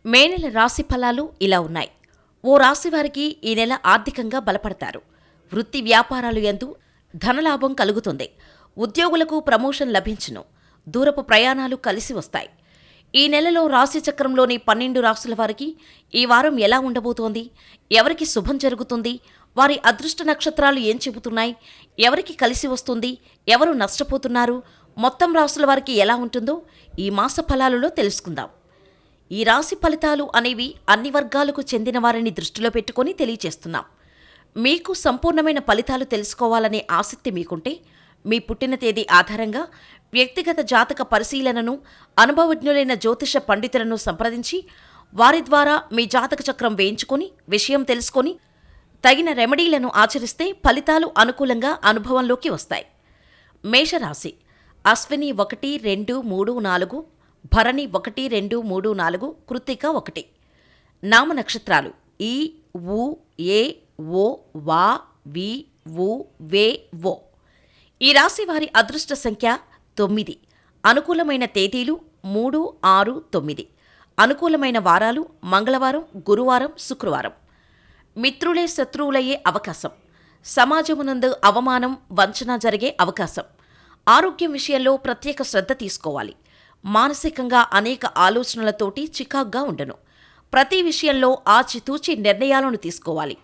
మే నెల రాశి ఫలాలు ఇలా ఉన్నాయి. ఓ రాశివారికి ఈ నెల ఆర్థికంగా బలపడతారు. వృత్తి వ్యాపారాలు యందు ధనలాభం కలుగుతుంది. ఉద్యోగులకు ప్రమోషన్ లభించును. దూరపు ప్రయాణాలు కలిసి వస్తాయి. ఈ నెలలో రాశి చక్రంలోని 12 రాశుల వారికి ఈ వారం ఎలా ఉండబోతోంది? ఎవరికి శుభం జరుగుతుంది? వారి అదృష్ట నక్షత్రాలు ఏం చెబుతున్నాయి? ఎవరికి కలిసి వస్తుంది? ఎవరు నష్టపోతున్నారు? మొత్తం రాశుల వారికి ఎలా ఉంటుందో ఈ మాస ఫలాలలో తెలుసుకుందాం. ఈ రాశి ఫలితాలు అనేవి అన్ని వర్గాలకు చెందిన వారిని దృష్టిలో పెట్టుకొని తెలియచేస్తున్నాం. మీకు సంపూర్ణమైన ఫలితాలు తెలుసుకోవాలనే ఆసక్తి మీకుంటే మీ పుట్టిన తేదీ ఆధారంగా వ్యక్తిగత జాతక పరిశీలనను అనుభవజ్ఞులైన జ్యోతిష పండితులను సంప్రదించి వారి ద్వారా మీ జాతక చక్రం వేయించుకొని విషయం తెలుసుకొని తగిన రెమెడీలను ఆచరిస్తే ఫలితాలు అనుకూలంగా అనుభవంలోకి వస్తాయి. మేషరాశి అశ్విని 1, 2, 3, 4, భరణి 1, 2, 3, 4, కృత్తిక 1. నామ నక్షత్రాలు ఈ, ఊ, ఏ, ఓ, వా, వి, వు, వే, వో. ఈ రాశి వారి అదృష్ట సంఖ్య 9. అనుకూలమైన తేదీలు 3, 6, 9. అనుకూలమైన వారాలు మంగళవారం, గురువారం, శుక్రవారం. మిత్రులే శత్రువులయ్యే అవకాశం. సమాజమునందు అవమానం, వంచన జరిగే అవకాశం. ఆరోగ్యం విషయంలో ప్రత్యేక శ్రద్ధ తీసుకోవాలి. మానసికంగా అనేక ఆలోచనలతోటి చికాగ్గా ఉండను. ప్రతి విషయంలో ఆచితూచి నిర్ణయాలను తీసుకోవాలి.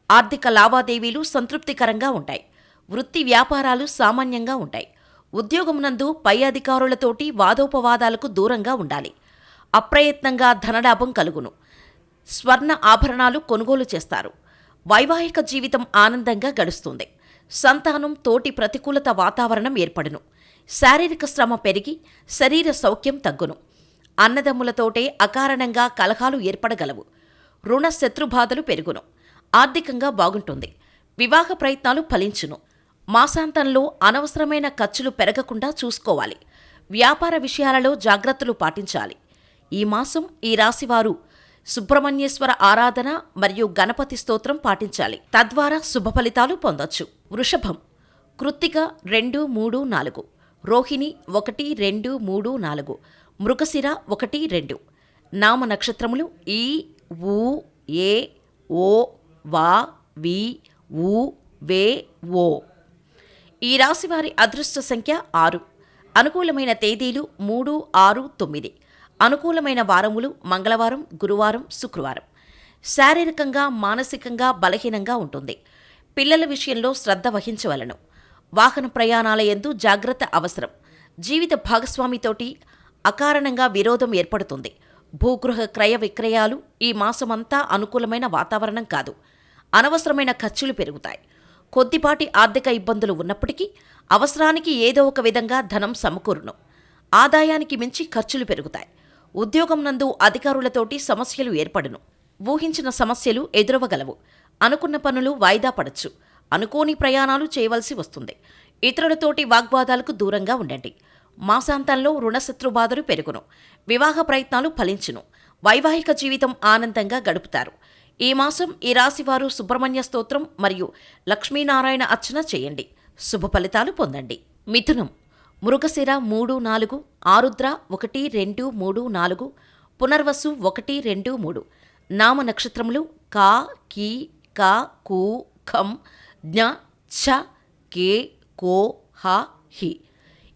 ఆర్థిక లావాదేవీలు సంతృప్తికరంగా ఉంటాయి. వృత్తి వ్యాపారాలు సామాన్యంగా ఉంటాయి. ఉద్యోగమునందు పై అధికారులతోటి వాదోపవాదాలకు దూరంగా ఉండాలి. అప్రయత్నంగా ధనలాభం కలుగును. స్వర్ణ ఆభరణాలు కొనుగోలు చేస్తారు. వైవాహిక జీవితం ఆనందంగా గడుస్తుంది. సంతానం తోటి ప్రతికూలత వాతావరణం ఏర్పడును. శారీరక శ్రమ పెరిగి శరీర సౌఖ్యం తగ్గును. అన్నదమ్ములతోటే అకారణంగా కలహాలు ఏర్పడగలవు. రుణ శత్రుబాధలు పెరుగును. ఆర్థికంగా బాగుంటుంది. వివాహ ప్రయత్నాలు ఫలించును. మాసాంతంలో అనవసరమైన ఖర్చులు పెరగకుండా చూసుకోవాలి. వ్యాపార విషయాలలో జాగ్రత్తలు పాటించాలి. ఈ మాసం ఈ రాశివారు సుబ్రహ్మణ్యేశ్వర ఆరాధన మరియు గణపతి స్తోత్రం పాటించాలి. తద్వారా శుభ ఫలితాలు పొందొచ్చు. వృషభం కృత్తిక 2, 3, 4, రోహిణి 1, 2, 3, 4, మృగశిర 1, 2. నామ నక్షత్రములు ఈ, ఊ, ఏ, ఓ, వా, వి, వు, వే, ఓ. ఈ రాశివారి అదృష్ట సంఖ్య 6. అనుకూలమైన తేదీలు 3, 6, 9. అనుకూలమైన వారములు మంగళవారం, గురువారం, శుక్రవారం. శారీరకంగా మానసికంగా బలహీనంగా ఉంటుంది. పిల్లల విషయంలో శ్రద్ధ వహించవలను. వాహన ప్రయాణాల యందు జాగ్రత్త అవసరం. జీవిత భాగస్వామితోటి అకారణంగా విరోధం ఏర్పడుతుంది. భూగృహ క్రయ విక్రయాలు ఈ మాసమంతా అనుకూలమైన వాతావరణం కాదు. అనవసరమైన ఖర్చులు పెరుగుతాయి. కొద్దిపాటి ఆర్థిక ఇబ్బందులు ఉన్నప్పటికీ అవసరానికి ఏదో ఒక విధంగా ధనం సమకూరును. ఆదాయానికి మించి ఖర్చులు పెరుగుతాయి. ఉద్యోగం నందు అధికారులతోటి సమస్యలు ఏర్పడును. ఊహించిన సమస్యలు ఎదురవగలవు. అనుకున్న పనులు వాయిదా పడచ్చు. అనుకోని ప్రయాణాలు చేయవలసి వస్తుంది. ఇతరులతోటి వాగ్వాదాలకు దూరంగా ఉండండి. మాసాంతంలో రుణశత్రుబాధలు పెరుగును. వివాహ ప్రయత్నాలు ఫలించును. వైవాహిక జీవితం ఆనందంగా గడుపుతారు. ఈ మాసం ఈ రాశివారు సుబ్రహ్మణ్య స్తోత్రం మరియు లక్ష్మీనారాయణ అర్చన చేయండి. శుభ ఫలితాలు పొందండి. మిథునం మృగశిర 3, 4, ఆరుద్ర 1, 2, 3, 4, పునర్వసు 1, 2, 3. నామ నక్షత్రములు కా, కీ, క, కు, ఖం, జ్ఞ, ఛ, కే, కో, హ, హి.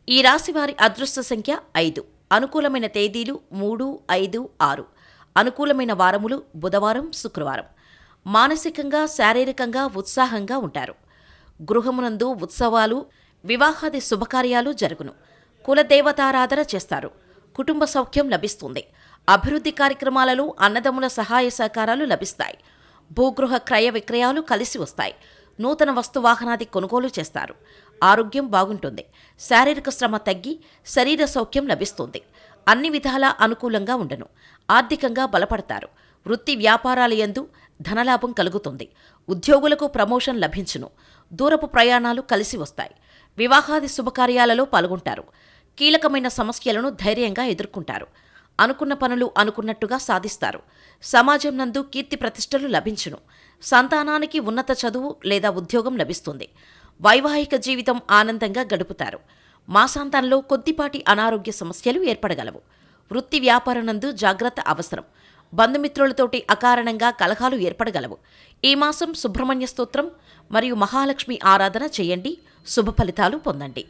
ఈ రాశివారి అదృష్ట సంఖ్య 5. అనుకూలమైన తేదీలు 3, 5, 6. అనుకూలమైన వారములు బుధవారం, శుక్రవారం. మానసికంగా శారీరకంగా ఉత్సాహంగా ఉంటారు. గృహమునందు ఉత్సవాలు, వివాహాది శుభకార్యాలు జరుగును. కులదేవతారాధన చేస్తారు. కుటుంబ సౌఖ్యం లభిస్తుంది. అభివృద్ధి కార్యక్రమాలలో అన్నదమ్ముల సహాయ సహకారాలు లభిస్తాయి. భూగృహ క్రయ విక్రయాలు కలిసి వస్తాయి. నూతన వస్తువాహనాది కొనుగోలు చేస్తారు. ఆరోగ్యం బాగుంటుంది. శారీరక శ్రమ తగ్గి శరీర సౌఖ్యం లభిస్తుంది. అన్ని విధాలా అనుకూలంగా ఉండను. ఆర్థికంగా బలపడతారు. వృత్తి వ్యాపారాల యందు ధనలాభం కలుగుతుంది. ఉద్యోగులకు ప్రమోషన్ లభించును. దూరపు ప్రయాణాలు కలిసి వస్తాయి. వివాహాది శుభకార్యాలలో పాల్గొంటారు. కీలకమైన సమస్యలను ధైర్యంగా ఎదుర్కొంటారు. అనుకున్న పనులు అనుకున్నట్టుగా సాధిస్తారు. సమాజం నందు కీర్తి ప్రతిష్టలు లభించును. సంతానానికి ఉన్నత చదువు లేదా ఉద్యోగం లభిస్తుంది. వైవాహిక జీవితం ఆనందంగా గడుపుతారు. మాసాంతంలో కొద్దిపాటి అనారోగ్య సమస్యలు ఏర్పడగలవు. వృత్తి వ్యాపారనందు జాగ్రత్త అవసరం. బంధుమిత్రులతోటి అకారణంగా కలహాలు ఏర్పడగలవు. ఈ మాసం సుబ్రహ్మణ్య స్తోత్రం మరియు మహాలక్ష్మి ఆరాధన చేయండి. శుభ ఫలితాలు పొందండి.